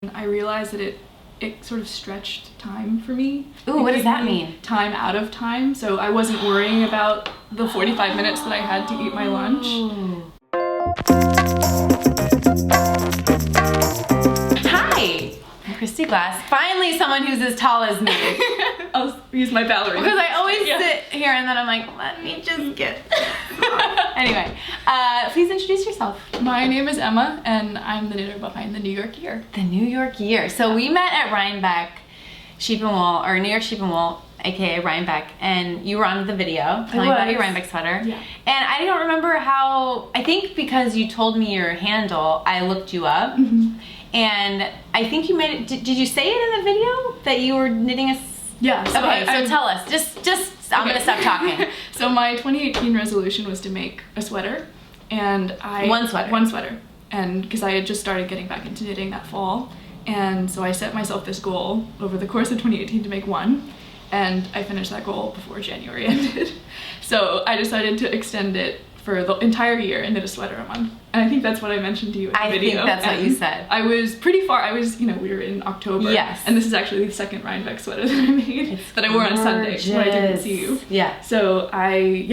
I realized that it sort of stretched time for me. Ooh, what does that mean? Time out of time. So I wasn't worrying about the 45 minutes that I had to eat my lunch. Hi, I'm Christy Glass. Finally someone who's as tall as me. I'll use my ballerina. Because I always sit here and then I'm like, let me just get Anyway, please introduce yourself. My name is Emma, and I'm the knitter behind the New York Year. The New York Year. So we met at Rhinebeck Sheep and Wool, or New York Sheep and Wool, aka Rhinebeck, and you were on the video telling about your Rhinebeck sweater. Yeah. And I don't remember how, I think because you told me your handle, I looked you up. And I think you made it, did you say it in the video that you were knitting a... Yeah. So okay, so tell us, I'm gonna stop talking. So my 2018 resolution was to make a sweater, and One sweater. And because I had just started getting back into knitting that fall, and so I set myself this goal over the course of 2018 to make one, and I finished that goal before January ended. So I decided to extend it for the entire year and knit a sweater a month. And I think that's what I mentioned to you in the video. I think that's what you said. I was pretty far. I was, we were in October. Yes. And this is actually the second Rhinebeck sweater that I made that I wore on Sunday when I didn't see you. Yeah. So I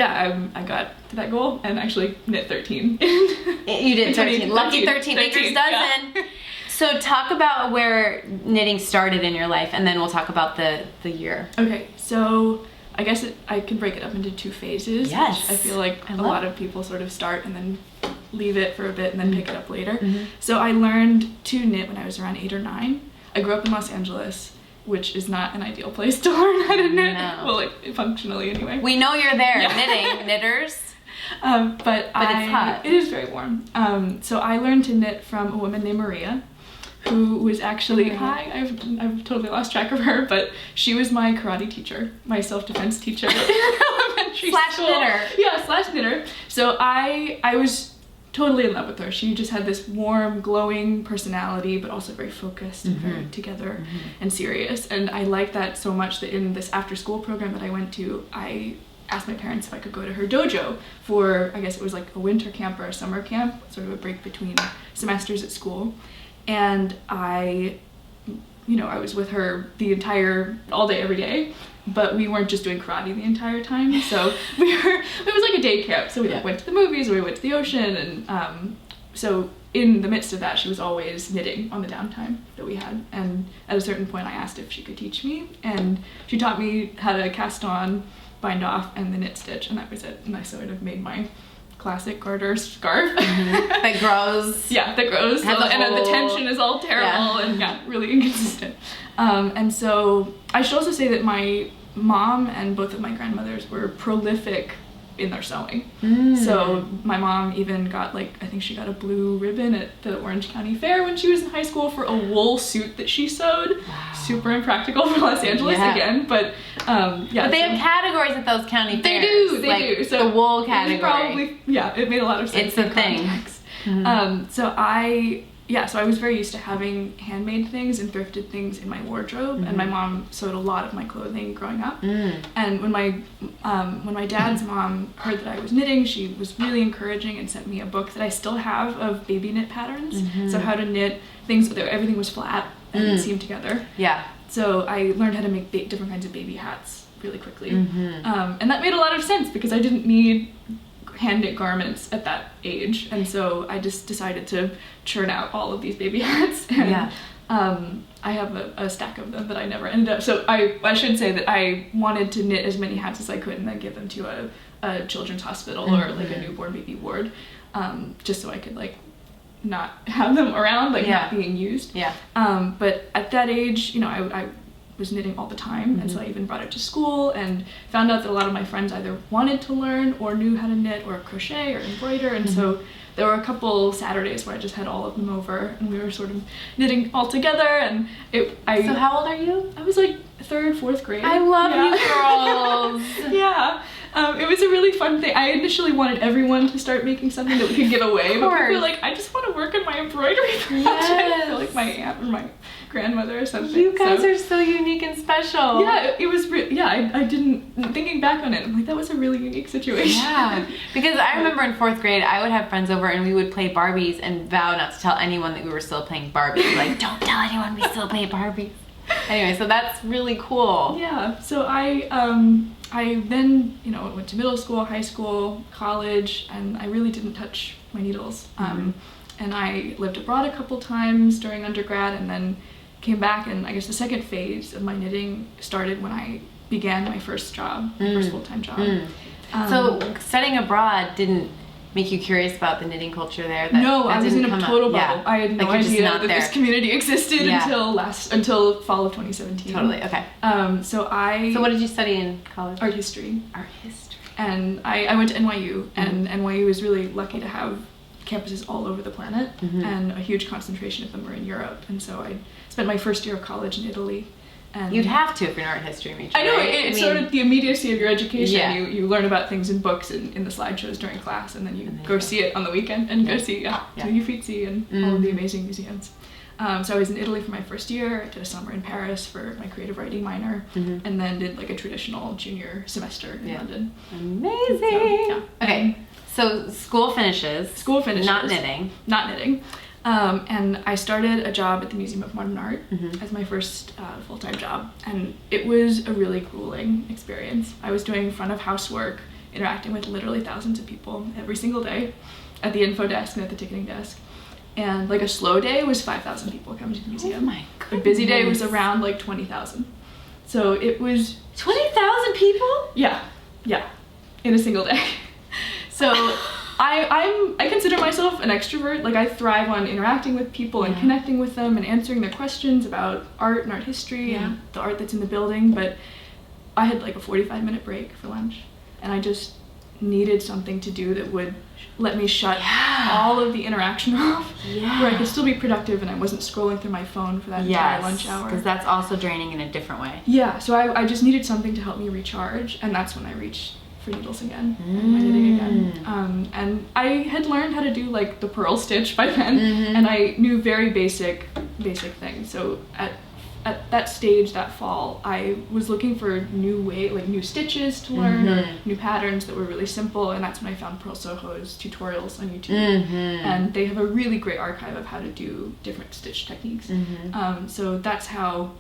got to that goal and actually knit 13. You did 13. Lucky 13 baker's dozen. Yeah. So talk about where knitting started in your life, and then we'll talk about the year. Okay, so I guess I can break it up into two phases. Yes. Which I feel like a lot of people sort of start and then leave it for a bit and then pick it up later. So I learned to knit when I was around 8 or 9. I grew up in Los Angeles, which is not an ideal place to learn how to knit. No. Well, like functionally anyway. We know you're there knitting, knitters. But it's hot. It is very warm. So I learned to knit from a woman named Maria, who was actually, I've totally lost track of her, but she was my karate teacher, my self-defense teacher in elementary school. Knitter. Yeah, slash knitter. So I was totally in love with her. She just had this warm, glowing personality, but also very focused and very together and serious. And I liked that so much that in this after-school program that I went to, I asked my parents if I could go to her dojo for, I guess it was like a winter camp or a summer camp, sort of a break between semesters at school. And I was with her all day, every day, but we weren't just doing karate the entire time. So it was like a day camp. So we went to the movies, or we went to the ocean. And so in the midst of that, she was always knitting on the downtime that we had. And at a certain point I asked if she could teach me, and she taught me how to cast on, bind off, and the knit stitch, and that was it. And I sort of made my classic garter scarf. That grows. Yeah, that grows. And the tension is all terrible and really inconsistent. And so I should also say that my mom and both of my grandmothers were prolific in their sewing. So my mom even got I think she got a blue ribbon at the Orange County Fair when she was in high school for a wool suit that she sewed. Wow. Super impractical for Los Angeles again, but But they have categories at those county fairs. They do. So the wool category. Probably, it made a lot of sense. It's a thing. So I was very used to having handmade things and thrifted things in my wardrobe, and my mom sewed a lot of my clothing growing up. And when my dad's mom heard that I was knitting, she was really encouraging and sent me a book that I still have of baby knit patterns. So how to knit things where everything was flat and seamed together. Yeah. So I learned how to make different kinds of baby hats really quickly. And that made a lot of sense because I didn't need hand knit garments at that age, and so I just decided to churn out all of these baby hats, and I have a stack of them that I never ended up. So I should say that I wanted to knit as many hats as I could and then give them to a children's hospital or like a newborn baby ward, just so I could not have them around, not being used. But at that age, I was knitting all the time, and so I even brought it to school and found out that a lot of my friends either wanted to learn or knew how to knit or crochet or embroider, and so there were a couple Saturdays where I just had all of them over and we were sort of knitting all together. And So how old are you? I was like 3rd, 4th grade. I love you girls. It was a really fun thing. I initially wanted everyone to start making something that we could give away, but people were like, I just want to work on my embroidery project. I feel like my aunt or my grandmother or something. You guys are so unique and special. Yeah, it was. I didn't. Thinking back on it, I'm like, that was a really unique situation. Yeah, because I remember in 4th grade, I would have friends over and we would play Barbies and vow not to tell anyone that we were still playing Barbies. Like, don't tell anyone we still play Barbies. Anyway, so that's really cool. Yeah. So I then went to middle school, high school, college, and I really didn't touch my needles. And I lived abroad a couple times during undergrad, and then came back. And I guess the second phase of my knitting started when I began my first job, my first full-time job. So studying abroad didn't make you curious about the knitting culture there? No, I was in a total bubble. Yeah. I had no idea that this community existed until fall of 2017. Totally, okay. So what did you study in college? Art history. Art history. And I went to NYU, and NYU is really lucky to have campuses all over the planet, and a huge concentration of them are in Europe. And so I spent my first year of college in Italy. And you'd have to if you're an art history major. I know, right? it's sort of the immediacy of your education. Yeah. You learn about things in books and in the slideshows during class, and then you go see it on the weekend and go see the Uffizi and all of the amazing museums. So I was in Italy for my first year. I did a summer in Paris for my creative writing minor, and then did like a traditional junior semester in London. Amazing. Okay, so school finishes. School finishes. Not knitting. Not knitting. And I started a job at the Museum of Modern Art as my first full-time job, and it was a really grueling experience. I was doing front of house work, interacting with literally thousands of people every single day at the info desk and at the ticketing desk. And like a slow day was 5,000 people coming to the museum. Oh my goodness. A busy day was around like 20,000. So it was 20,000 people? Yeah, in a single day. So I consider myself an extrovert. Like, I thrive on interacting with people and connecting with them and answering their questions about art and art history and the art that's in the building. But I had like a 45-minute break for lunch, and I just needed something to do that would let me shut all of the interaction off, where I could still be productive and I wasn't scrolling through my phone for that entire lunch hour. Because that's also draining in a different way. Yeah, so I just needed something to help me recharge, and that's when I reached for needles again, and my knitting again. And I had learned how to do like the purl stitch by then, and I knew very basic things. So at that stage that fall, I was looking for new stitches to learn, or new patterns that were really simple, and that's when I found Purl Soho's tutorials on YouTube. And they have a really great archive of how to do different stitch techniques. So that's how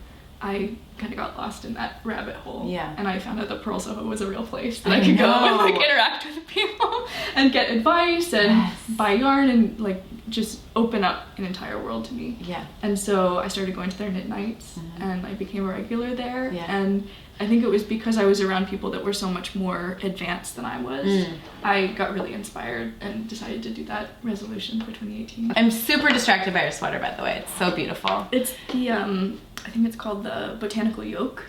I kind of got lost in that rabbit hole. And I found out that Purl Soho was a real place that I could go and like interact with people and get advice and buy yarn and like just open up an entire world to me. And so I started going to their knit nights, and I became a regular there. And I think it was because I was around people that were so much more advanced than I was. I got really inspired and decided to do that resolution for 2018. I'm super distracted by your sweater, by the way. It's so beautiful. It's the I think it's called the Botanical Yoke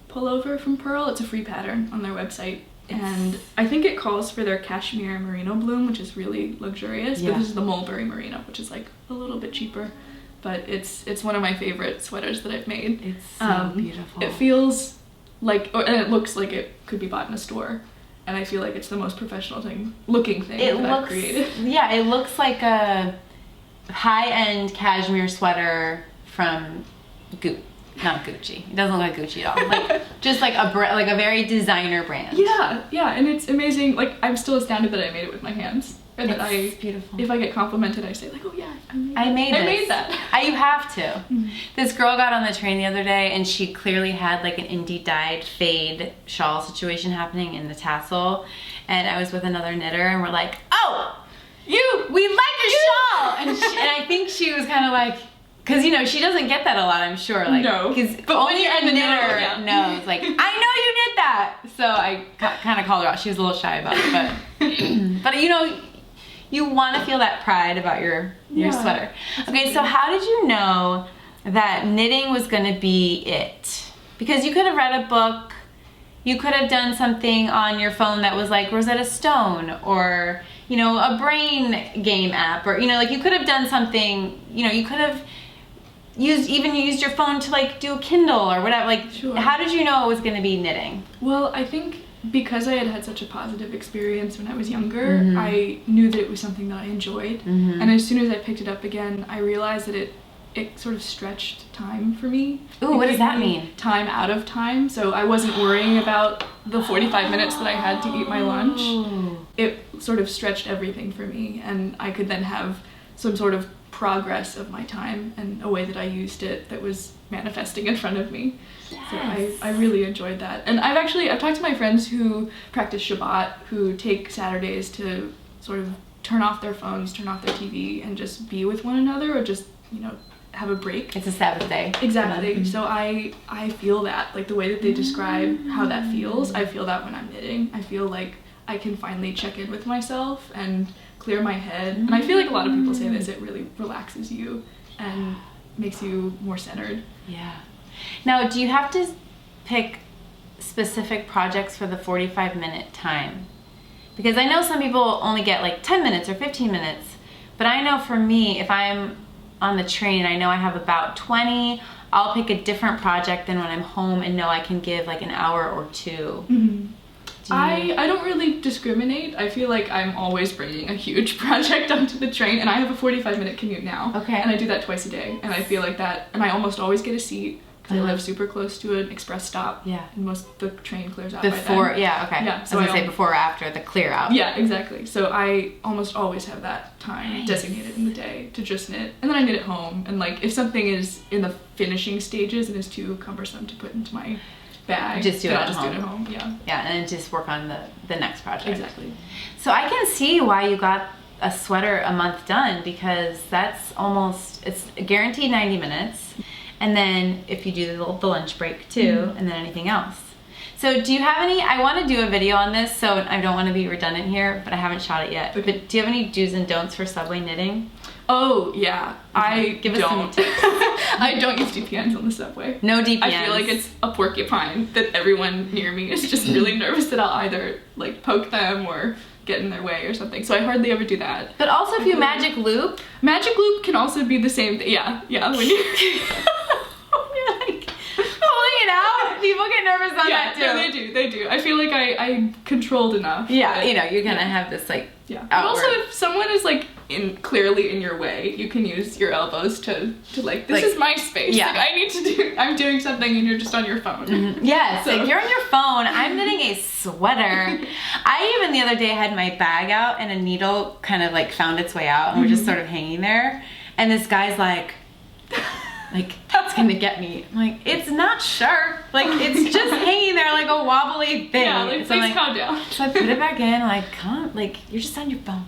pullover from Purl. It's a free pattern on their website. And I think it calls for their cashmere merino bloom, which is really luxurious. But this is the mulberry merino, which is like a little bit cheaper. But it's one of my favorite sweaters that I've made. It's so beautiful. It feels like, and it looks like it could be bought in a store. And I feel like it's the most professional looking thing that I've created. Yeah, it looks like a high-end cashmere sweater from not Gucci. It doesn't look like Gucci at all. Like just like a very designer brand. Yeah, and it's amazing. Like, I'm still astounded that I made it with my hands. And it's beautiful. If I get complimented, I say like, oh yeah, I made that. You have to. This girl got on the train the other day, and she clearly had like an indie dyed fade shawl situation happening in the tassel. And I was with another knitter, and we're like, oh, we like your shawl. And I think she was kind of like, because she doesn't get that a lot, I'm sure. Like, no, but only a knitter knows. Like, I know you did that. So I kind of called her out. She was a little shy about it, but you want to feel that pride about your sweater. Okay, so how did you know that knitting was going to be it? Because you could have read a book, you could have done something on your phone that was like Rosetta Stone, or a brain game app, or like you could have done something. You could have used your phone to like do a Kindle or whatever. Like, how did you know it was going to be knitting? Well, I think because I had such a positive experience when I was younger, I knew that it was something that I enjoyed. And as soon as I picked it up again, I realized that it it sort of stretched time for me. Ooh, what does that mean? Time out of time. So I wasn't worrying about the 45 minutes that I had to eat my lunch. It sort of stretched everything for me, and I could then have some sort of progress of my time and a way that I used it that was manifesting in front of me. Yes. So I really enjoyed that. And I've talked to my friends who practice Shabbat, who take Saturdays to sort of turn off their phones, turn off their TV, and just be with one another, or just, have a break. It's a Sabbath day. Exactly. Mm-hmm. So I feel that, like the way that they describe how that feels, I feel that when I'm knitting. I feel like I can finally check in with myself and clear my head. And I feel like a lot of people say this, it really relaxes you and makes you more centered. Yeah. Now, do you have to pick specific projects for the 45-minute time? Because I know some people only get like 10 minutes or 15 minutes, but I know for me, if I'm on the train, I know I have about 20, I'll pick a different project than when I'm home and know I can give like an hour or two. Mm-hmm. I don't really discriminate. I feel like I'm always bringing a huge project onto the train, and I have a 45-minute commute now. Okay. And I do that twice a day, and I feel like that, and I almost always get a seat because I live super close to an express stop. Yeah. And the train clears out before, by then. Yeah, okay. Yeah. So I was gonna say before or after the clear out. Yeah, exactly. So I almost always have that time designated in the day to just knit, and then I knit at home. And like if something is in the finishing stages and is too cumbersome to put into my bag, just do it I'll at just home. do it at home. Yeah. Yeah, and then just work on the next project. Exactly. So I can see why you got a sweater a month done, because that's it's guaranteed 90 minutes. And then if you do the lunch break too, and then anything else. So do you have any, I want to do a video on this, so I don't want to be redundant here, but I haven't shot it yet. Okay. But do you have any do's and don'ts for subway knitting? Oh, yeah. Okay. Give us some tips. I don't use DPNs on the subway. No DPNs. I feel like it's a porcupine that everyone near me is just really nervous that I'll either like poke them or get in their way or something. So I hardly ever do that. But also if you magic loop. Magic loop can also be the same thing. Yeah. When you... You're like pulling it out. People get nervous on that too. Yeah, they do. I feel like I'm controlled enough. Yeah, you're gonna have this like But also if someone is like clearly in your way, you can use your elbows to like, this is my space. Yeah. Like I'm doing something and you're just on your phone. Mm-hmm. Yes, so. Like you're on your phone, I'm knitting a sweater. I even the other day had my bag out and a needle kind of like found its way out and we're just sort of hanging there. And this guy's like, that's gonna get me. I'm like, it's not sharp. Like, it's just hanging there like a wobbly thing. Yeah, like, so please calm down. So I put it back in, like, come, like, you're just on your phone.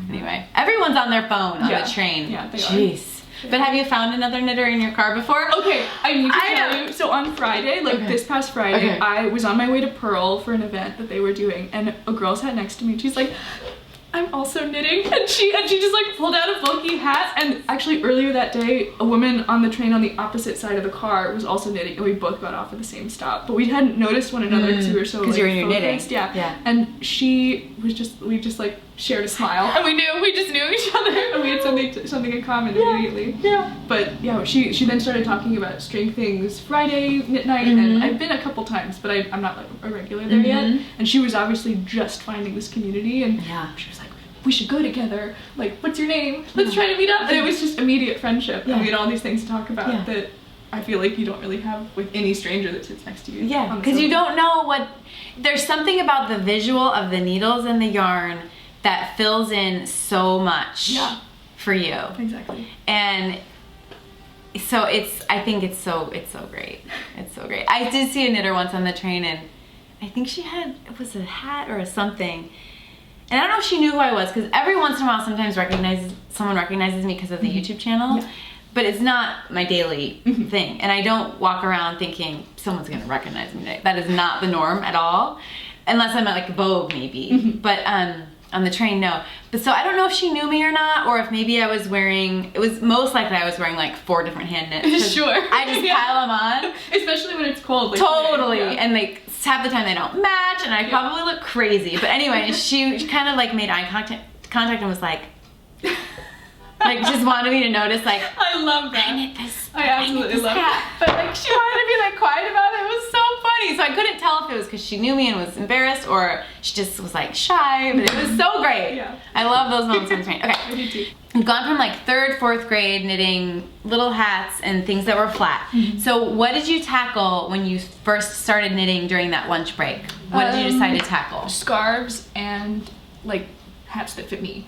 Anyway, everyone's on their phone on the train. Yeah, they are. Jeez. But have you found another knitter in your car before? Okay, I need to tell you. So on Friday, this past Friday, I was on my way to Pearl for an event that they were doing, and a girl sat next to me, and she's like, I'm also knitting, and she just like pulled out a bulky hat. And actually earlier that day, a woman on the train on the opposite side of the car was also knitting, and we both got off at the same stop, but we hadn't noticed one another because we were so because you're in your knitting. Yeah. And we just like shared a smile, and we just knew each other, and we had something in common immediately. Yeah. But yeah, she then started talking about String Things Friday knit night, and I've been a couple times, but I'm not like a regular there yet. And she was obviously just finding this community, and she was like, we should go together. Like, what's your name? Let's try to meet up. And it was just immediate friendship, and we had all these things to talk about that I feel like you don't really have with any stranger that sits next to you. Yeah, because you don't know there's something about the visual of the needles and the yarn that fills in so much for you. Exactly. And so I think it's so great. It's so great. I did see a knitter once on the train, and I think it was a hat or a something. And I don't know if she knew who I was, because every once in a while sometimes someone recognizes me because of the YouTube channel. Yeah. But it's not my daily thing. And I don't walk around thinking someone's gonna recognize me. That is not the norm at all. Unless I'm at like Vogue maybe. But on the train, no. But so I don't know if she knew me or not, or if maybe it was most likely I was wearing like 4 different hand knits. Sure. I just pile them on. Especially when it's cold. Like, totally. And like half the time they don't match, and I probably look crazy. But anyway, she kind of like made eye contact and was like just wanted me to notice, like, I love that. I knit this. I absolutely love that. But like she wanted to be like quiet about it. It was so funny. So So I couldn't tell if it was because she knew me and was embarrassed, or she just was like shy, but it was so great. Yeah. I love those moments when it's rain. Okay. I do too. I've gone from like 3rd, 4th grade knitting little hats and things that were flat. So what did you tackle when you first started knitting during that lunch break? What did you decide to tackle? Scarves and like hats that fit me.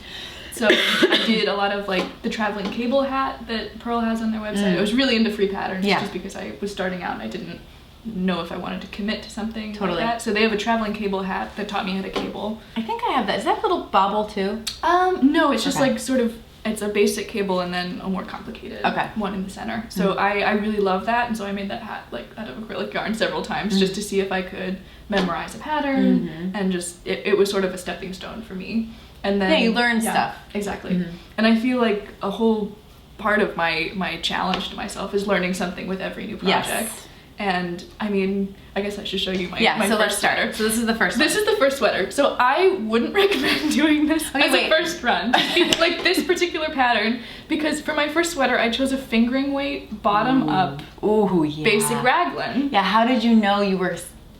So I did a lot of like the traveling cable hat that Pearl has on their website. I was really into free patterns just because I was starting out and I didn't know if I wanted to commit to something like that. So they have a traveling cable hat that taught me how to cable. I think I have that. Is that a little bobble too? No, it's just like sort of, it's a basic cable and then a more complicated one in the center. So I really love that, and so I made that hat like out of acrylic yarn several times just to see if I could memorize a pattern, and just it was sort of a stepping stone for me. And then you learn stuff. Exactly. And I feel like a whole part of my challenge to myself is learning something with every new project. Yes. And I mean, I guess I should show you my so first let's start. sweater. So this is the first one. This is the first sweater. So I wouldn't recommend doing this as a first run. Like this particular pattern, because for my first sweater, I chose a fingering weight, bottom up, basic raglan. Yeah, how did you know you were...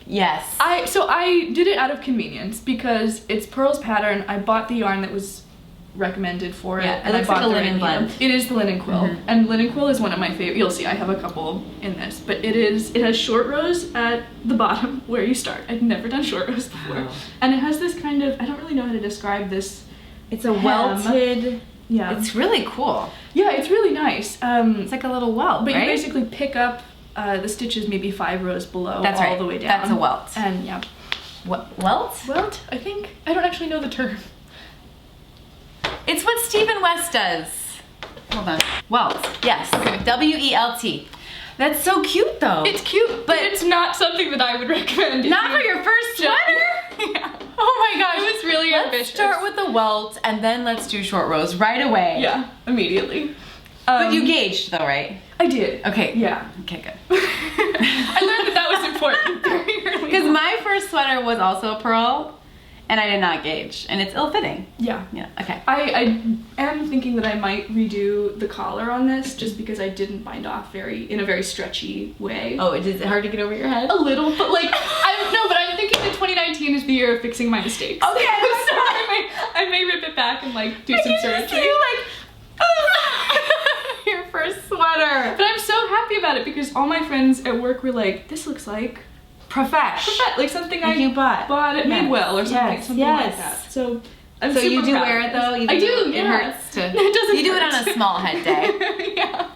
Yes. So I did it out of convenience because it's Pearl's pattern. I bought the yarn that was recommended for it. And it looks like a linen blend. It is the linen quill. And linen quill is one of my favorite. You'll see I have a couple in this, but it has short rows at the bottom where you start. I'd never done short rows before. And it has this kind of, I don't really know how to describe this. It's a welted. Yeah. It's really cool. Yeah, it's really nice. It's like a little welt, but right? you basically pick up the stitches maybe 5 rows below all the way down. That's a welt. And yeah. What, welt? Welt, I think. I don't actually know the term. It's what Stephen West does. Hold on. Welt. Yes. Okay. W-E-L-T. That's so cute though. It's cute, but it's not something that I would recommend. Not for your first sweater? Yeah. Oh my gosh. It was really ambitious. Let's start with the welt and then let's do short rows right away. Yeah, immediately. But you gauged though, right? I did. Okay. Yeah. Okay, good. I learned that was important very early. Because my first sweater was also a pearl, and I did not gauge, and it's ill-fitting. Yeah. Yeah, okay. I am thinking that I might redo the collar on this just because I didn't bind off in a very stretchy way. Oh, is it hard to get over your head? A little, but like, but I'm thinking that 2019 is the year of fixing my mistakes. Okay. So I may rip it back and like do some surgery. You like, your first sweater. But I'm so happy about it because all my friends at work were like, this looks like Profesh. like something you bought at Madewell or something like that. So I'm so you do proud wear it though? I do, It hurts to. It doesn't You do it hurt. on a small head day. Yeah.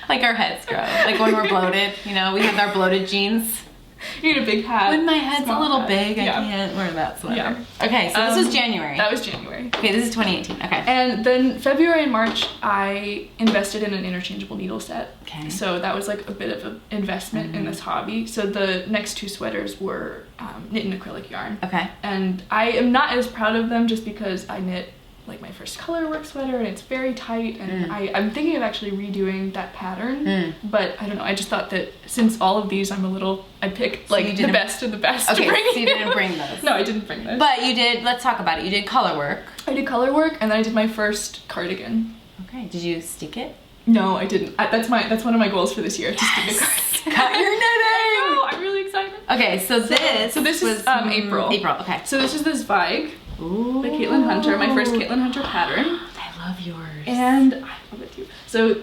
Like our heads grow. Like when we're bloated, you know, we have our bloated jeans. You need a big hat. When my head's a little hat. big, I can't wear that sweater. Yeah. Okay, so this was January. That was January. Okay, this is 2018. Okay. And then February and March, I invested in an interchangeable needle set. Okay. So that was like a bit of an investment in this hobby. So the next 2 sweaters were knit in acrylic yarn. Okay. And I am not as proud of them just because I knit like my first color work sweater and it's very tight, and I'm thinking of actually redoing that pattern, but I don't know, I just thought that since all of these I picked like the best of the best to bring. So you didn't bring those. No, I didn't bring those. But you did, let's talk about it. You did color work. I did color work and then I did my first cardigan. Okay, did you stick it? No, I didn't. That's one of my goals for this year, to stick a cardigan. Cut your knitting! I know, I'm really excited. Okay, so this was April. April, okay. So this is the Zweig by Caitlin Hunter, my first Caitlin Hunter pattern. I love yours. And I love it too. So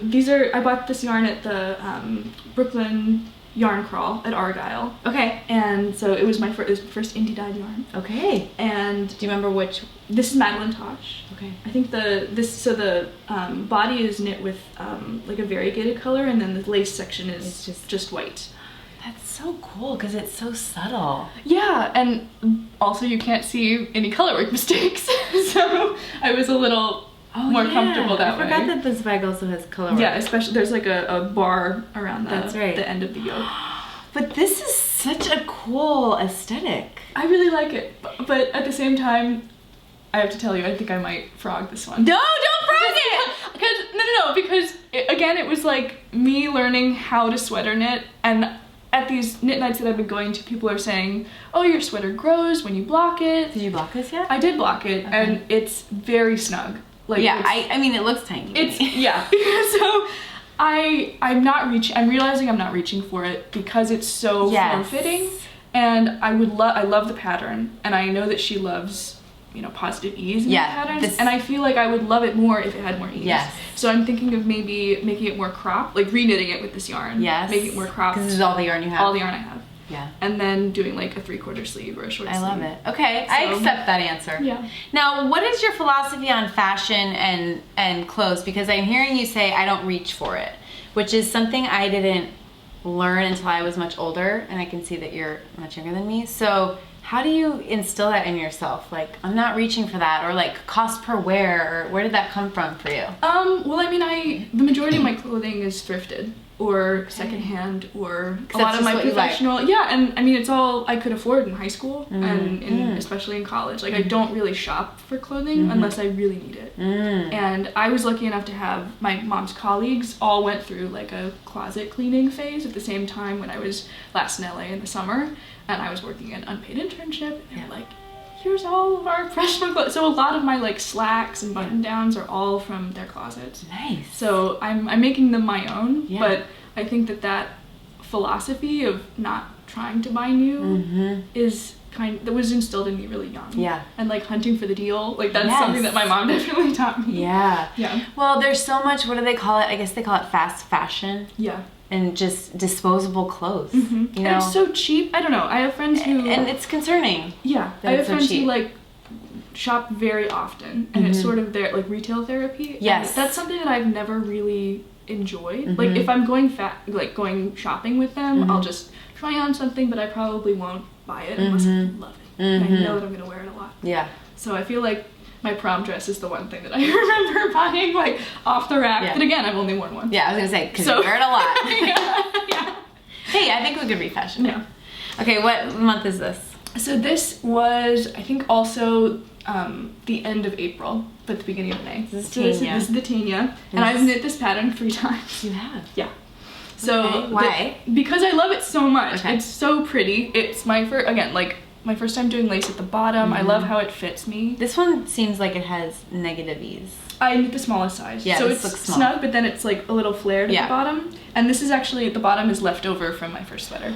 I bought this yarn at the Brooklyn Yarn Crawl at Argyle. Okay. And so it was my first indie dyed yarn. Okay. And do you remember which? This is Madeline Tosh. Okay. I think the body is knit with like a variegated color, and then the lace section is just white. That's so cool because it's so subtle. Yeah, and also you can't see any colorwork mistakes, so I was a little more comfortable that way. I forgot that the Zweig also has colorwork. Yeah, especially there's like a bar around the end of the yoke. But this is such a cool aesthetic. I really like it, but at the same time, I have to tell you, I think I might frog this one. No, don't frog it! Because again, it was like me learning how to sweater knit, and at these knit nights that I've been going to, people are saying, oh, your sweater grows when you block it. Did you block this yet? I did block it, and it's very snug. Like, yeah, I mean, it looks tiny. Yeah. So I'm not reaching. I'm realizing I'm not reaching for it because it's so form-fitting, and I love the pattern, and I know that she loves, you know, positive ease in the patterns, and I feel like I would love it more if it had more ease. Yes. So I'm thinking of maybe making it more cropped, like re-knitting it with this yarn. Yes. Making it more cropped. Because this is all the yarn you have. All the yarn I have. Yeah. And then doing like a 3/4 sleeve or a short sleeve. I love it. Okay, so, I accept that answer. Yeah. Now, what is your philosophy on fashion and clothes? Because I'm hearing you say I don't reach for it, which is something I didn't learn until I was much older, and I can see that you're much younger than me. So how do you instill that in yourself? Like, I'm not reaching for that, or like cost per wear, or where did that come from for you? Well, I mean, the majority of my clothing is thrifted or secondhand, or a lot of my professional. Yeah, and I mean, it's all I could afford in high school and especially in college. Like, I don't really shop for clothing unless I really need it. And I was lucky enough to have my mom's colleagues all went through like a closet cleaning phase at the same time when I was last in LA in the summer, and I was working an unpaid internship. And they were like, here's all of our freshman clothes. So a lot of my like slacks and button downs are all from their closets. Nice. So I'm making them my own, but I think that philosophy of not trying to buy new is that was instilled in me really young. Yeah. And like hunting for the deal, like that's something that my mom definitely taught me. Yeah. Yeah. Well, there's so much, what do they call it? I guess they call it fast fashion. Yeah. And just disposable clothes. You know? And it's so cheap. I don't know. I have friends who... And it's concerning. Yeah. I have friends who like shop very often, and it's sort of their like retail therapy. Yes. And that's something that I've never really enjoyed. Like if I'm going going shopping with them, I'll just try on something, but I probably won't buy it unless I love it. And I know that I'm going to wear it a lot. Yeah. So I feel like my prom dress is the one thing that I remember buying like off the rack. Yeah. But again, I've only worn one. Yeah, I was gonna say, because you wear it a lot. Yeah. Hey, I think we could refashion it. Yeah. Okay, what month is this? So this was, I think, also the end of April, but the beginning of May. This is the Tania. And I've knit this pattern 3 times. You have? Yeah. So why? Because I love it so much. Okay. It's so pretty. It's my first time doing lace at the bottom. I love how it fits me. This one seems like it has negative ease. I knit the smallest size. Yeah, so this it's looks small. snug, but then it's like a little flared at the bottom. And this is actually, at the bottom is left over from my first sweater.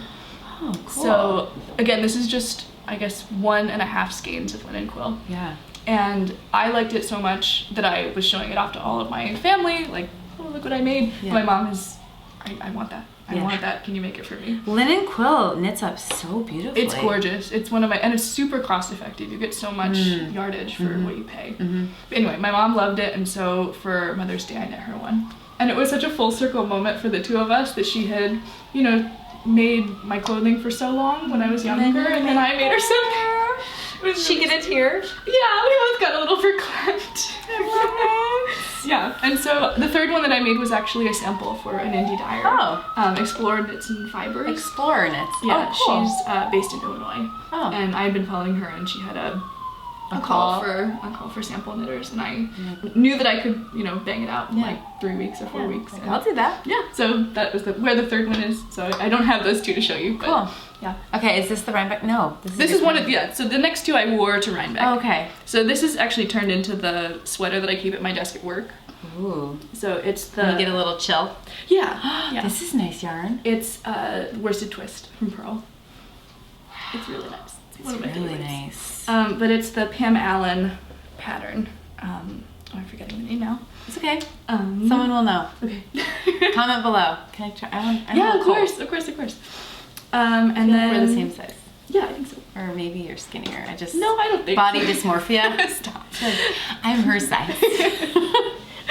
Oh, cool. So again, this is just, I guess, 1.5 skeins of linen quill. Yeah. And I liked it so much that I was showing it off to all of my family, like, oh, look what I made. Yeah. My mom is, I want that. I want that. Can you make it for me? Linen quill knits up so beautifully. It's gorgeous. It's one of my, and it's super cost effective. You get so much yardage for what you pay. But anyway, my mom loved it, and so for Mother's Day, I knit her one. And it was such a full circle moment for the two of us that she had, you know, made my clothing for so long when I was younger, and then I made her something. She get a tear? Yeah, we both got a little verklempt. Yeah, and so the third one that I made was actually a sample for an indie dyer. Oh. Explorer Knits and Fibers. Explorer Knits. Yeah, oh, cool. She's based in Illinois. Oh. And I had been following her, and she had a call for sample knitters, and I knew that I could, you know, bang it out in like 3 weeks or 4 weeks. Like, I'll do that. Yeah, so that was where the third one is. So I don't have those two to show you, but cool. Yeah. Okay, is this the Rhinebeck? No. This is one of, so the next two I wore to Rhinebeck. Oh, okay. So this is actually turned into the sweater that I keep at my desk at work. Ooh. So it's the... You get a little chill? Yeah. Yeah. This is nice yarn. It's worsted twist from Pearl. It's really nice. It's one of my favorites. Nice. But it's the Pam Allen pattern. I'm forgetting the name now. It's okay. Someone will know. Okay. Comment below. Can I try? Yeah, of course. And then we're the same size. Yeah, I think so. Or maybe you're skinnier. I don't think body so. Dysmorphia. Stop. I'm her size.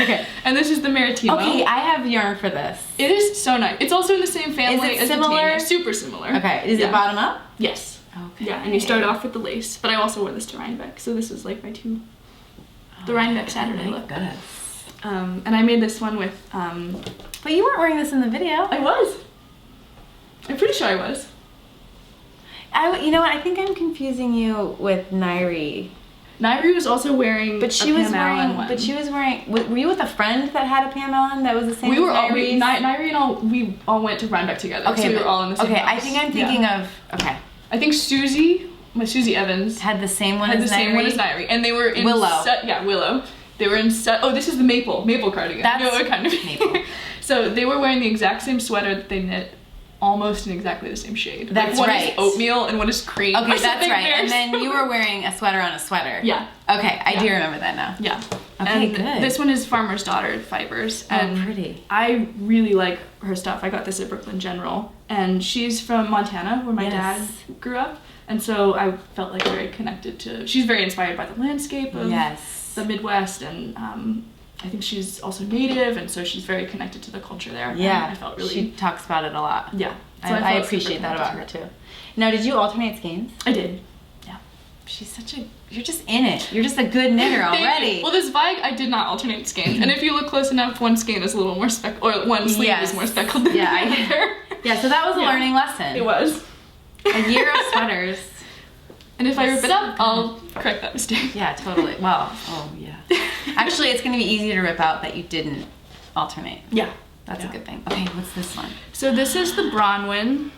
Okay, and this is the Maritimo. Okay, I have yarn for this. It is so nice. It's also in the same family as similar? the Tania. Super similar. Okay, is it bottom up? Yes. Okay. Yeah, and you start off with the lace, but I also wore this to Rhinebeck, so this is like my the Rhinebeck Saturday look. Goodness. And I made this one with But you weren't wearing this in the video. I was. I'm pretty sure I was. You know what? I think I'm confusing you with Nairi. Nairi was also wearing But she was wearing. Were you with a friend that had a Pam Allen that was the same? We were all. Nairi and all. We all went to Rhinebeck together. Okay, so we were all in the same. Okay, house. I think I'm thinking of. Okay. I think Susie Evans had the same one. Same one as Nairi, and they were in Willow. Willow. They were in. Oh, this is the maple cardigan. That's no, kind of maple. So they were wearing the exact same sweater that they knit, almost in exactly the same shade. That's one right. Is oatmeal and one is cream. Okay, that's right. And then you were wearing a sweater on a sweater. Yeah. Okay, I do remember that now. Yeah. Okay, and good. This one is Farmer's Daughter fibers. And pretty. I really like her stuff. I got this at Brooklyn General. And she's from Montana, where my dad grew up. And so I felt like very connected to, she's very inspired by the landscape of the Midwest. And I think she's also native, and so she's very connected to the culture there. Yeah, and I felt really. She talks about it a lot. Yeah, so I appreciate that about her too. Now, did you alternate skeins? I did. Yeah. She's such a. You're just in it. You're just a good knitter already. Well, this Vigue, I did not alternate skeins, and if you look close enough, one skein is a little more or one sleeve is more speckled than the other. Yeah, so that was a learning lesson. It was. A year of sweaters. And if I rip it up, I'll correct that mistake. Yeah, totally. Well, actually, it's going to be easy to rip out that you didn't alternate. Yeah. That's a good thing. Okay, what's this one? So this is the Bronwyn.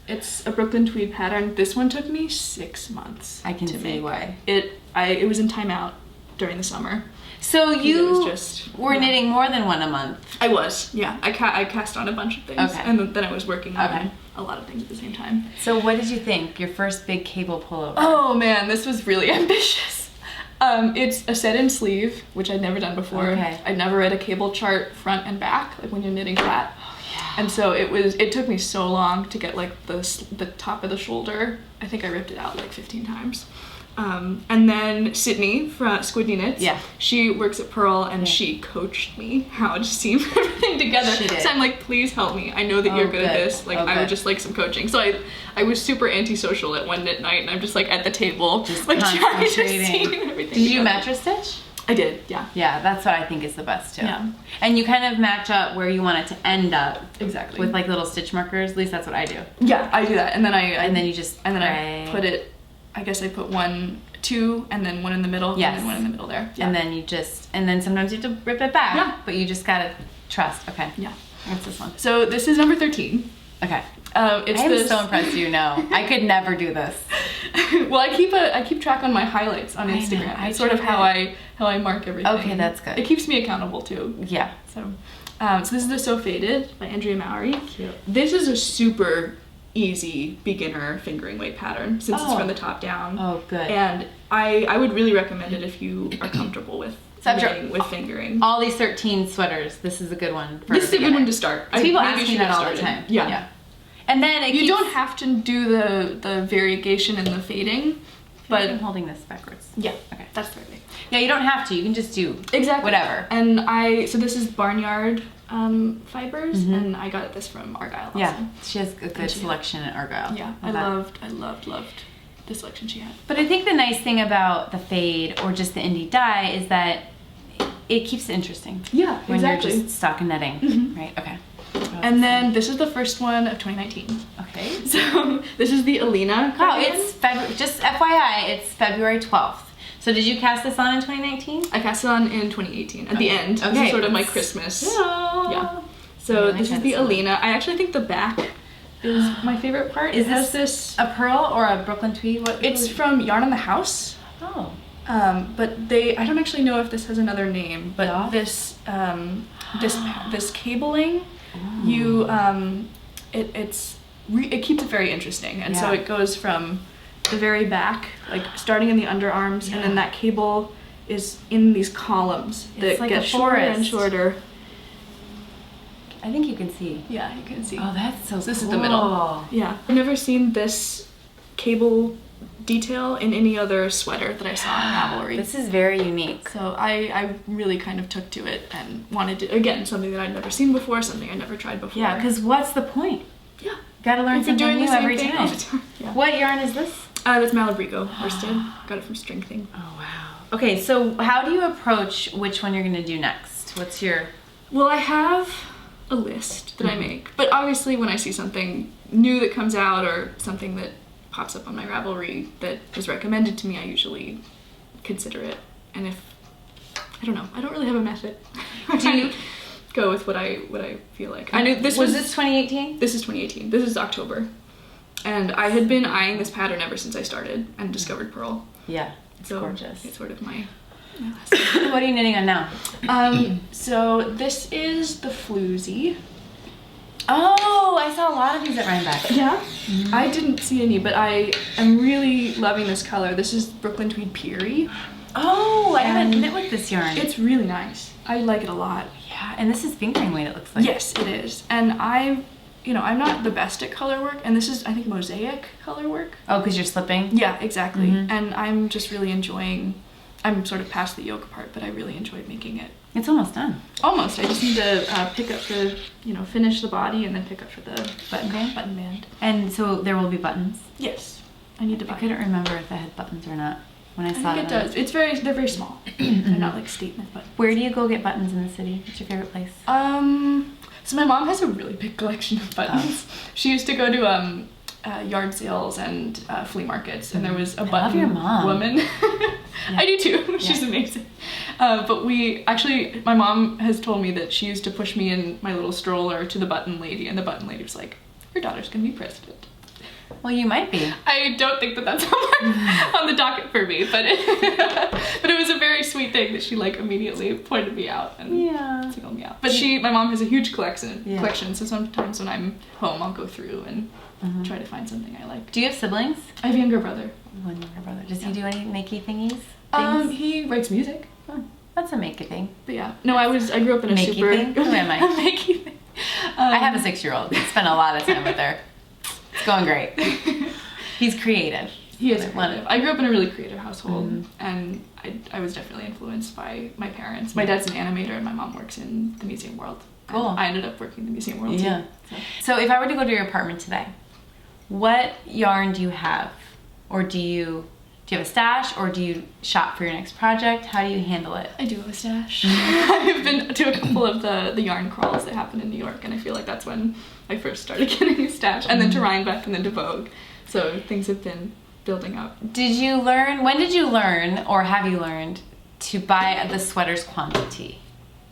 It's a Brooklyn tweed pattern. This one took me 6 months. I can see why. It was in timeout during the summer. So you just, were knitting more than one a month. I was, yeah. I cast on a bunch of things, and then I was working on a lot of things at the same time. So what did you think? Your first big cable pullover? Oh man, this was really ambitious. It's a set-in sleeve, which I'd never done before. Okay. I'd never read a cable chart front and back, like when you're knitting flat. Oh yeah. And so it took me so long to get like the top of the shoulder. I think I ripped it out like 15 times. And then Sydney from Squid Knits, she works at Pearl, and she coached me how to seam everything together. She did. So I'm like, please help me. I know that you're good at this. Like, I would just like some coaching. So I was super antisocial at one knit night, and I'm just like at the table, just like trying to seam everything. Did you mattress stitch? I did, yeah. Yeah, that's what I think is the best too. Yeah. And you kind of match up where you want it to end up. Exactly. With like little stitch markers. At least that's what I do. Yeah, I do that, and then I put it. I guess I put 1, 2, and then one in the middle, and then one in the middle there. Yeah. And then sometimes you have to rip it back. Yeah. But you just gotta trust. Okay. Yeah. What's this one? So this is number 13. Okay. I am so impressed you know. I could never do this. Well, I keep track on my highlights on Instagram. It's sort of how I mark everything. Okay, that's good. It keeps me accountable too. Yeah. So this is the So Faded by Andrea Mowry. Cute. This is a super easy beginner fingering weight pattern since it's from the top down. Oh, good. And I would really recommend it if you are comfortable with fingering. All these 13 sweaters, this is a good one. This is a good one to start. People ask me that all the time. Yeah. And then you don't have to do the variegation and the fading, but I'm holding this backwards. Yeah. Okay. That's perfect. Yeah, you don't have to. You can just do whatever. And so this is Barnyard fibers, and I got this from Argyle also. Yeah, she has a good selection at Argyle. Yeah, I loved the selection she had. But I think the nice thing about the fade or just the indie dye is that it keeps it interesting. Yeah, when you're just stock knitting, right? Okay. And then this is the first one of 2019. Okay. So this is the Alina. Oh, it's just FYI, it's February 12th. So did you cast this on in 2019? I cast it on in 2018 at the end. Okay. This is sort of my Christmas. Yeah. So this is the Alina. I actually think the back is my favorite part. Is this a pearl or a Brooklyn tweed? It's from Yarn on the House. Oh. But I don't actually know if this has another name, but this cabling, it keeps it very interesting, and so it goes from the very back, like starting in the underarms, and then that cable is in these columns that get shorter and shorter. I think you can see. Yeah, you can see. Oh, that's so cool. This is the middle. Yeah. I've never seen this cable detail in any other sweater that I saw in Ravelry. This is very unique. So I really kind of took to it and wanted to, again, something that I'd never seen before, something I never tried before. Yeah, because what's the point? Yeah. Gotta learn something new every time. Yeah. What yarn is this? That's Malabrigo worsted. Got it from String Thing. Oh, wow. Okay, so how do you approach which one you're going to do next? What's your... Well, I have a list that I make, but obviously when I see something new that comes out or something that pops up on my Ravelry that was recommended to me, I usually consider it. And if, I don't know, I don't really have a method. Do you go with what I feel like? I knew this was this 2018? This is 2018. This is October. And I had been eyeing this pattern ever since I started and discovered Pearl. Yeah, it's gorgeous. It's sort of my What are you knitting on now? So this is the Floozy. Oh, I saw a lot of these at Rhinebeck. Yeah? I didn't see any, but I am really loving this color. This is Brooklyn Tweed Peary. Oh, I haven't knit with this yarn. It's really nice. I like it a lot. Yeah, and this is fingering weight, it looks like. Yes, it is. And I'm not the best at color work, and this is, I think, mosaic color work. Oh, because you're slipping? Yeah, exactly. And I'm just really enjoying, I'm sort of past the yoke part, but I really enjoyed making it. It's almost done. Almost. I just need to pick up the, finish the body and then pick up for the Button band. And so there will be buttons? Yes. I need to buy I couldn't remember if it had buttons or not when I saw it. I think it does. They're very small. They're not like statement buttons. Where do you go get buttons in the city? What's your favorite place? So my mom has a really big collection of buttons. She used to go to yard sales and flea markets, and there was a button your mom. woman. I do too. She's amazing. But my mom has told me that she used to push me in my little stroller to the button lady, and the button lady was like, "Your daughter's gonna be president." Well, you might be. I don't think that's on the docket for me, but it was a very sweet thing that she immediately pointed me out and singled me out. But my mom has a huge collection, so sometimes when I'm home, I'll go through and try to find something I like. Do you have siblings? I have a younger brother. One younger brother. Does he do any makey thingies? He writes music. Oh, that's a makey thing. But yeah, no, I grew up in a makey super. Thing? Who am I? Makey thing. I have a 6-year-old. I spend a lot of time with her. It's going great. He's creative. He is creative. I grew up in a really creative household, and I was definitely influenced by my parents. My dad's an animator, and my mom works in the museum world. Cool. And I ended up working in the museum world too. So if I were to go to your apartment today, what yarn do you have? Or do you have a stash, or do you shop for your next project? How do you handle it? I do have a stash. I've been to a couple of the yarn crawls that happen in New York, and I feel like that's when I first started getting a stash, and then to Rhinebeck, and then to Vogue. So things have been building up. When did you learn, or have you learned, to buy the sweater's quantity?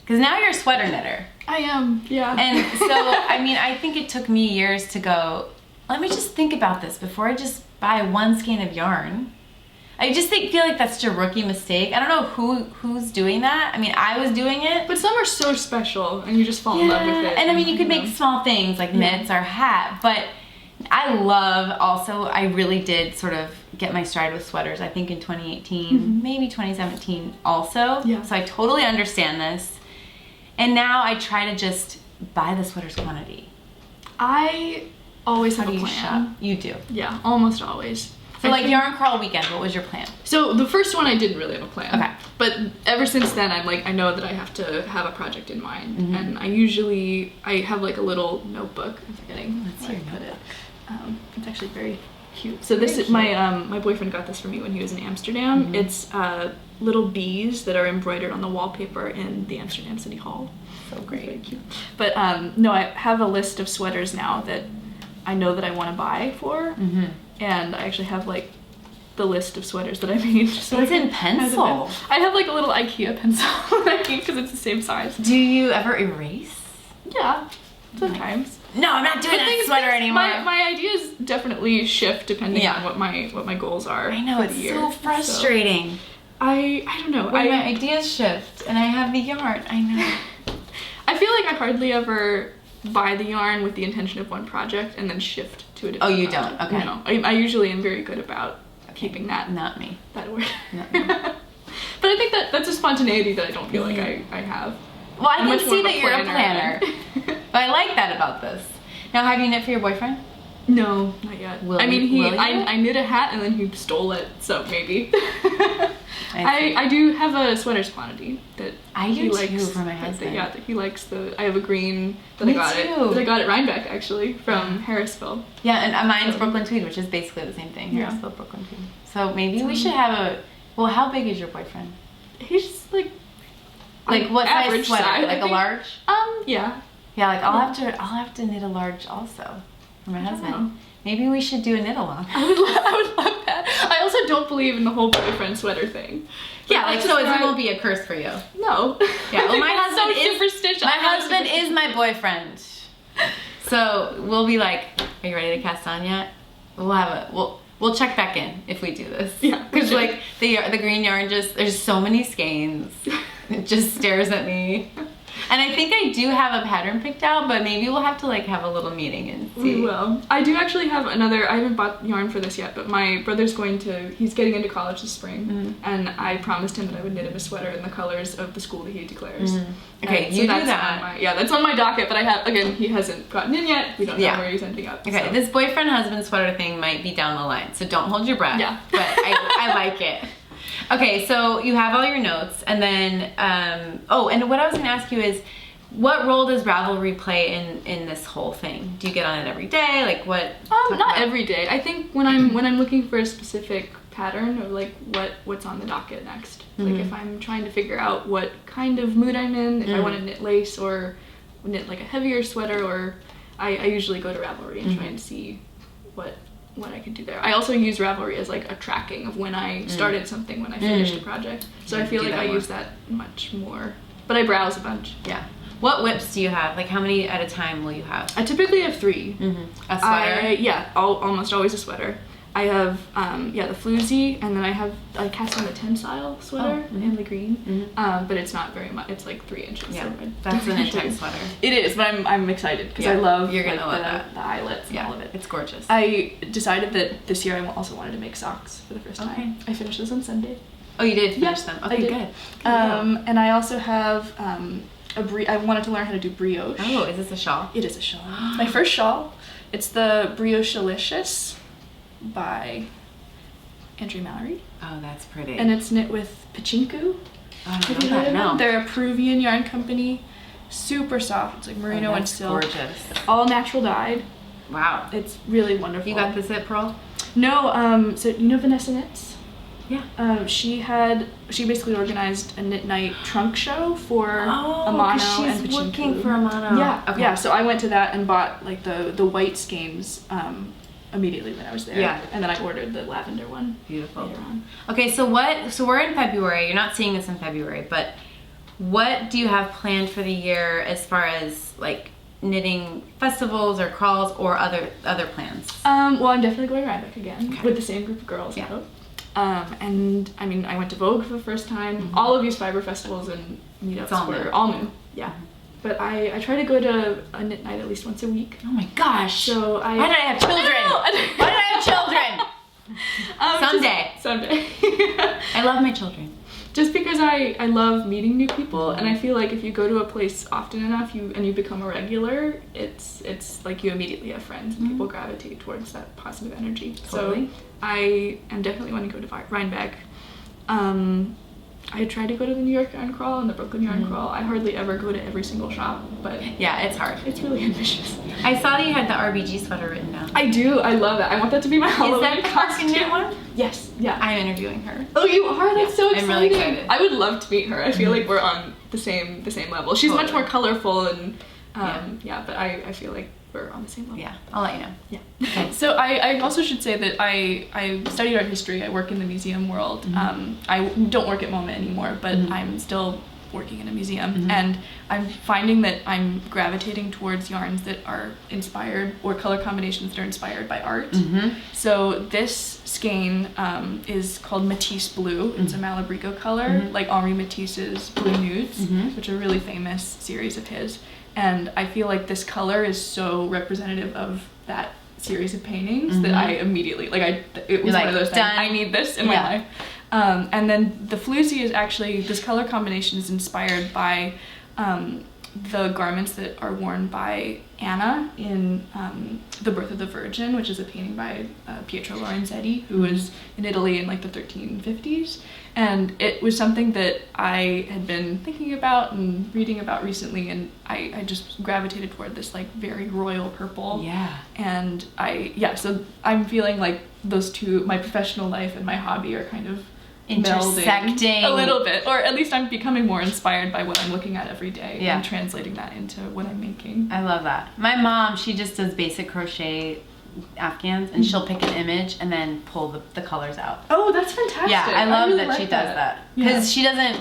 Because now you're a sweater knitter. I am, yeah. And so, I think it took me years to go, let me just think about this before I just buy one skein of yarn. I just feel like that's such a rookie mistake. I don't know who's doing that. I was doing it. But some are so special, and you just fall in love with it. And you could make small things like mitts or hat, but I really did sort of get my stride with sweaters, I think in 2018, maybe 2017 also. Yeah. So I totally understand this. And now I try to just buy the sweater's quantity. I always have How a do you plan. shop? You do? Yeah, almost always. So yarn crawl weekend, what was your plan? So the first one I didn't really have a plan. Okay. But ever since then I know that I have to have a project in mind. And I have a little notebook. I'm forgetting where I put it. It's actually very cute. So my boyfriend got this for me when he was in Amsterdam. It's little bees that are embroidered on the wallpaper in the Amsterdam City Hall. So great. Very cute. But no, I have a list of sweaters now that I know that I want to buy for. And I actually have the list of sweaters that I made. So it's in pencil. I have a little IKEA pencil that I keep because it's the same size. Do you ever erase? Yeah, sometimes. No, I'm not doing that sweater anymore. My ideas definitely shift depending on what my goals are. I know, for the year. so frustrating. So, I don't know. When my ideas shift and I have the yarn, I know. I feel like I hardly ever buy the yarn with the intention of one project and then shift to a different Oh, you project. don't? Okay. No, I usually am very good about keeping that. Not me. That order. Not me. But I think that's a spontaneity that I don't feel like I have. Well, I I'm can much more see of a that you're a planner. But I like that about this. Now, have you knit for your boyfriend? No, not yet. Will I mean, you? I knit a hat and then he stole it, so maybe. I do have a sweaters quantity that he likes too for my husband. That he likes I have a green that Me I got too. that I got at Rhinebeck actually from Harrisville. Yeah, and mine's Brooklyn Tweed, which is basically the same thing. Harrisville, Brooklyn Tweed. So maybe we should have how big is your boyfriend? He's just what size sweater? Size, a large? Yeah. Yeah, I'll have to knit a large also for my husband. Maybe we should do a knit along. I would love that. I also don't believe in the whole boyfriend sweater thing. Yeah, so it won't be a curse for you. No. Yeah, well, my husband so superstitious. My husband is my boyfriend. So we'll be like, are you ready to cast on yet? We'll We'll check back in if we do this. Yeah. Because like the green yarn there's so many skeins. It just stares at me. And I think I do have a pattern picked out, but maybe we'll have to like have a little meeting and see. We will. I do actually have another, I haven't bought yarn for this yet, but my brother's he's getting into college this spring, and I promised him that I would knit him a sweater in the colors of the school that he declares. Okay, and you so do that. That's on my docket, but he hasn't gotten in yet. We don't know where he's ending up. Okay, so. This boyfriend-husband sweater thing might be down the line, so don't hold your breath. Yeah. But I like it. Okay, so you have all your notes, and then, and what I was gonna ask you is, what role does Ravelry play in this whole thing? Do you get on it every day? Like what? Not every day. I think when I'm looking for a specific pattern or like what's on the docket next. Like if I'm trying to figure out what kind of mood I'm in, if I want to knit lace or knit like a heavier sweater, or I usually go to Ravelry and try and see what I can do there. I also use Ravelry as like a tracking of when I started something, when I finished a project. So I feel like I use that much more. But I browse a bunch. Yeah. What whips do you have? Like how many at a time will you have? I typically have 3. A sweater? Almost always a sweater. I have the floozy, and then I cast on the tensile sweater in the green, but it's not very much. It's like 3 inches. Yeah, so that's an intense sweater. It is, but I'm excited because I love You're gonna love the eyelets and all of it. It's gorgeous. I decided that this year I also wanted to make socks for the first time. Okay. I finished this on Sunday. Oh, you did finish them? Okay, good. And I also have I wanted to learn how to do brioche. Oh, is this a shawl? It is a shawl. My first shawl. It's the Brioche-alicious by Andrea Mallory. Oh, that's pretty. And it's knit with Pachinku. I don't know that, no. They're a Peruvian yarn company. Super soft. It's like merino and silk. Gorgeous. All natural dyed. Wow. It's really wonderful. You got this at Pearl? No, so you know Vanessa Knits? Yeah. She basically organized a knit night trunk show for Amano and Pachinku. She's working for Amano. Yeah. Okay. Yeah. So I went to that and bought like the white skeins immediately when I was there. Yeah. And then I ordered the lavender one. Beautiful. Later on. Okay, so we're in February. You're not seeing this in February, but what do you have planned for the year as far as like knitting festivals or crawls or other plans? Well, I'm definitely going Rhinebeck again with the same group of girls. Yeah. I hope. And I mean, I went to Vogue for the first time. All of these fiber festivals and meetups were all new. Yeah. But I try to go to a knit night at least once a week. Oh my gosh. So Why did I have children? Why did I have children? Someday. I love my children. Just because I love meeting new people, and I feel like if you go to a place often enough, you become a regular, it's like you immediately have friends and people gravitate towards that positive energy. Totally. So I am definitely wanting to go to Rhinebeck. I tried to go to the New York Yarn Crawl and the Brooklyn Yarn Crawl. I hardly ever go to every single shop, but yeah, it's hard. It's really ambitious. I saw that you had the RBG sweater written down. I do. I love that. I want that to be my Halloween costume. Is that the one? Yes. Yeah. I'm interviewing her. Oh, you are? That's so exciting. I'm really excited. I would love to meet her. I feel like we're on the same level. She's much more colorful and but I feel like we're on the same level. Yeah, I'll let you know. Yeah. Okay. So I also should say that I studied art history. I work in the museum world. I don't work at MoMA anymore, but I'm still working in a museum, and I'm finding that I'm gravitating towards yarns that are inspired, or color combinations that are inspired by art. So this skein is called Matisse Blue. It's a Malabrigo color, like Henri Matisse's Blue Nudes, which are a really famous series of his. And I feel like this color is so representative of that series of paintings that I immediately, it was one of those things, I need this in my life. And then the floozy is actually, this color combination is inspired by the garments that are worn by Anna in The Birth of the Virgin, which is a painting by Pietro Lorenzetti, who was in Italy in like the 1350s. And it was something that I had been thinking about and reading about recently, and I just gravitated toward this like very royal purple. Yeah. And so I'm feeling like those two, my professional life and my hobby, are kind of intersecting a little bit, or at least I'm becoming more inspired by what I'm looking at every day Yeah. and translating that into what I'm making. I love that. My mom, she just does basic crochet Afghans, and she'll pick an image and then pull the colors out. Oh, that's fantastic. Yeah, I love really that like she does that, because she doesn't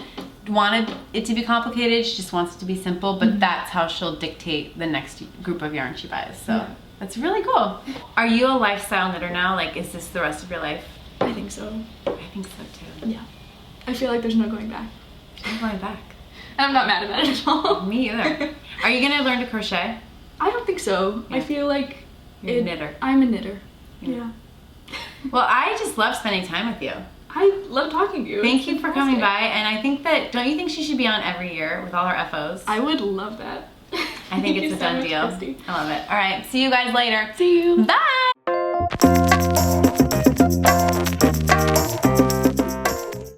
wanted it to be complicated. She just wants it to be simple, but that's how she'll dictate the next group of yarn she buys. So that's really cool. Are you a lifestyle knitter now? Like, is this the rest of your life? I think so. I think so too. Yeah. I feel like there's no going back. I'm going back. And I'm not mad about it at all. Me either. Are you gonna learn to crochet? I don't think so. Yeah. I feel like You're a knitter. I'm a knitter. Yeah. Well, I just love spending time with you. I love talking to you. Thank you for coming by, and I think that, don't you think she should be on every year with all her FOs? I would love that. I think it's a done deal. Christy. I love it. All right, see you guys later. See you. Bye!